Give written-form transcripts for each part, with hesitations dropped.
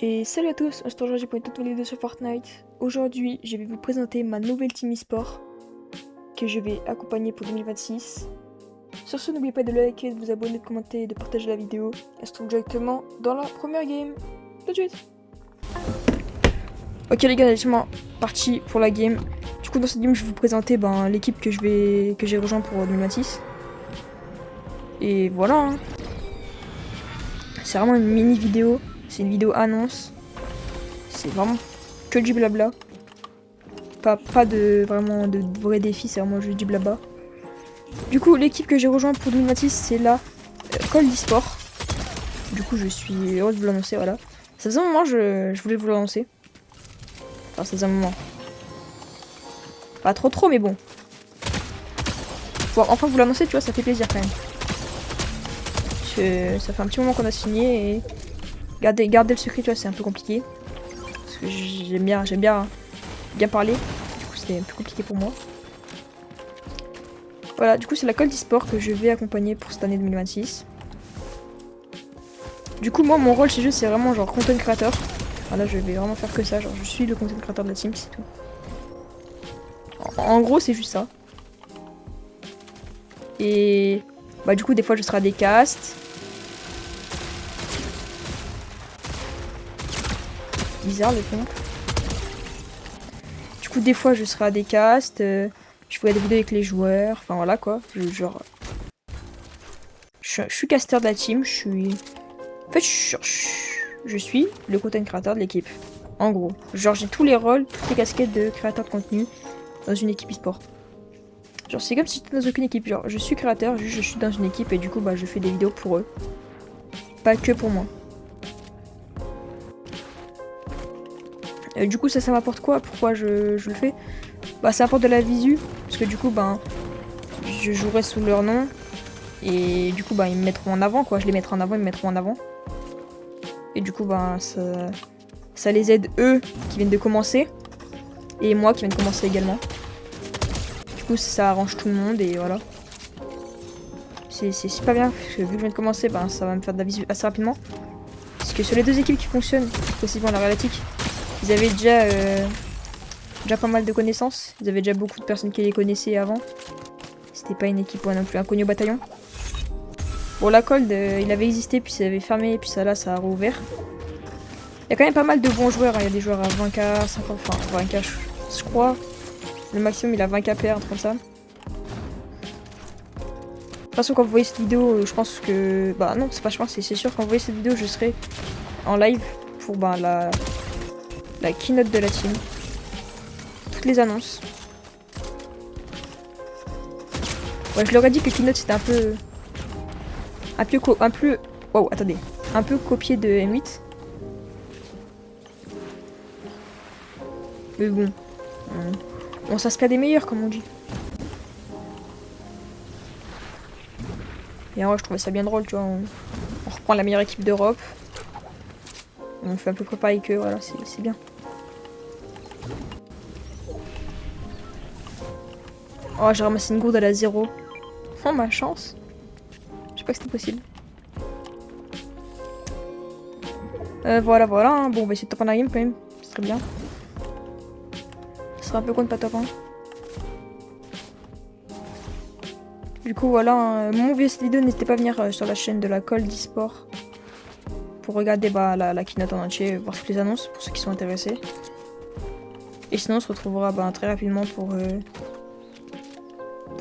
Et salut à tous, on se retrouve aujourd'hui pour une toute nouvelle vidéo sur Fortnite. Aujourd'hui, je vais vous présenter ma nouvelle team e-sport que je vais accompagner pour 2026. Sur ce, n'oubliez pas de liker, de vous abonner, de commenter et de partager la vidéo. Et on se retrouve directement dans la première game. Tout de suite. Ok les gars, on est directement parti pour la game. Du coup, dans cette game, je vais vous présenter l'équipe que j'ai rejoint pour 2026. Et voilà. Hein. C'est vraiment une mini vidéo. C'est une vidéo annonce. C'est vraiment que du blabla. Pas de vraiment de vrais défis, c'est vraiment juste du blabla. Du coup, l'équipe que j'ai rejoint pour 2026, c'est la Cold e-sport. Du coup, je suis heureuse de vous l'annoncer, voilà. Ça faisait un moment, je voulais vous l'annoncer. Enfin, ça faisait un moment. Pas trop, mais bon. Pouvoir enfin vous l'annoncer, tu vois, ça fait plaisir quand même. Ça fait un petit moment qu'on a signé et garder le secret, tu vois, c'est un peu compliqué. Parce que j'aime bien parler. Du coup, c'était un peu compliqué pour moi. Voilà, du coup, c'est la Cold e-sport que je vais accompagner pour cette année 2026. Du coup, moi, mon rôle chez eux, c'est vraiment genre content creator. Voilà, je vais vraiment faire que ça. Genre, je suis le content creator de la team, c'est tout. En gros, c'est juste ça. Et bah, du coup, des fois, je serai à des casts. Bizarre le pompe. Du coup, des fois, je serai à des casts. Je ferai des vidéos avec les joueurs. Enfin, voilà quoi. Je suis caster de la team. En fait, je suis le content creator de l'équipe. En gros. Genre, j'ai tous les rôles, toutes les casquettes de créateur de contenu dans une équipe e-sport. Genre, c'est comme si j'étais dans aucune équipe. Genre, je suis créateur, juste je suis dans une équipe et du coup, bah, je fais des vidéos pour eux. Pas que pour moi. Du coup, ça m'apporte quoi? Pourquoi je le fais? Bah, ça apporte de la visu. Parce que du coup, ben, je jouerai sous leur nom. Et du coup, bah, ils me mettront en avant, quoi. Je les mettrai en avant, ils me mettront en avant. Et du coup, bah, ça les aide, eux, qui viennent de commencer. Et moi, qui viens de commencer également. Du coup, ça arrange tout le monde et voilà. C'est super bien, parce que vu que je viens de commencer, ben, ça va me faire de la visu assez rapidement. Parce que sur les deux équipes qui fonctionnent, possiblement la Réalatique, ils avaient déjà pas mal de connaissances. Ils avaient déjà beaucoup de personnes qui les connaissaient avant. C'était pas une équipe non plus inconnue au bataillon. Bon, la Cold, il avait existé, puis ça avait fermé, puis ça là, ça a rouvert. Il y a quand même pas mal de bons joueurs. Hein. Il y a des joueurs à 20k, 50, enfin 20k, je crois. Le maximum, il a 20k PR, un truc comme ça. De toute façon, quand vous voyez cette vidéo, je pense que... Bah non, c'est pas je pense, c'est sûr, quand vous voyez cette vidéo, je serai en live pour la keynote de la team. Toutes les annonces. Ouais, je leur ai dit que keynote c'était un peu wow, attendez. Un peu copié de M8. Mais bon. On s'inspire des meilleurs, comme on dit. Et en vrai, je trouvais ça bien drôle, tu vois. On reprend la meilleure équipe d'Europe. On fait un peu pareil que voilà, c'est bien. Oh, j'ai ramassé une gourde à la 0. Oh, ma chance. Je sais pas que c'était possible. Voilà. Hein. Bon, on va essayer de top 1 la game quand même. Ce serait bien. Ce serait un peu con de pas top 1. Du coup, voilà. Hein. Mon vieux cette vidéo, n'hésitez pas à venir sur la chaîne de la Cold e-sport pour regarder la keynote en entier, voir toutes les annonces pour ceux qui sont intéressés. Et sinon, on se retrouvera très rapidement pour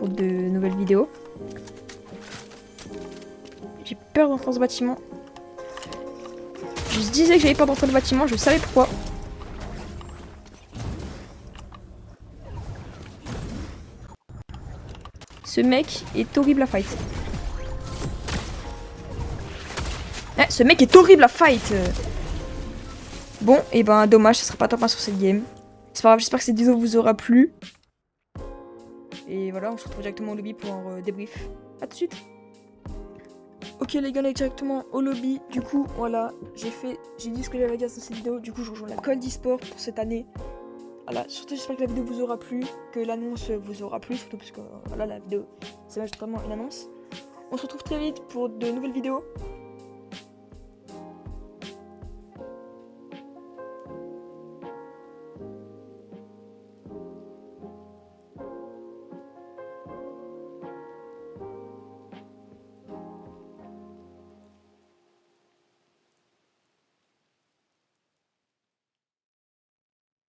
de nouvelles vidéos. J'ai peur d'entrer dans ce bâtiment. Je disais que j'avais peur d'entrer dans le bâtiment, je savais pourquoi. Ce mec est horrible à fight. Ce mec est horrible à fight. Bon, et dommage, ça sera pas top 1 sur cette game. C'est pas grave, j'espère que cette vidéo vous aura plu. Et voilà, on se retrouve directement au lobby pour un débrief. A tout de suite. Ok les gars, on est directement au lobby. Du coup, voilà, j'ai dit ce que j'avais à dire dans cette vidéo. Du coup, je rejoins la Cold e-sport pour cette année. Voilà, surtout j'espère que la vidéo vous aura plu, que l'annonce vous aura plu, surtout parce que voilà, la vidéo, c'est vraiment une annonce. On se retrouve très vite pour de nouvelles vidéos.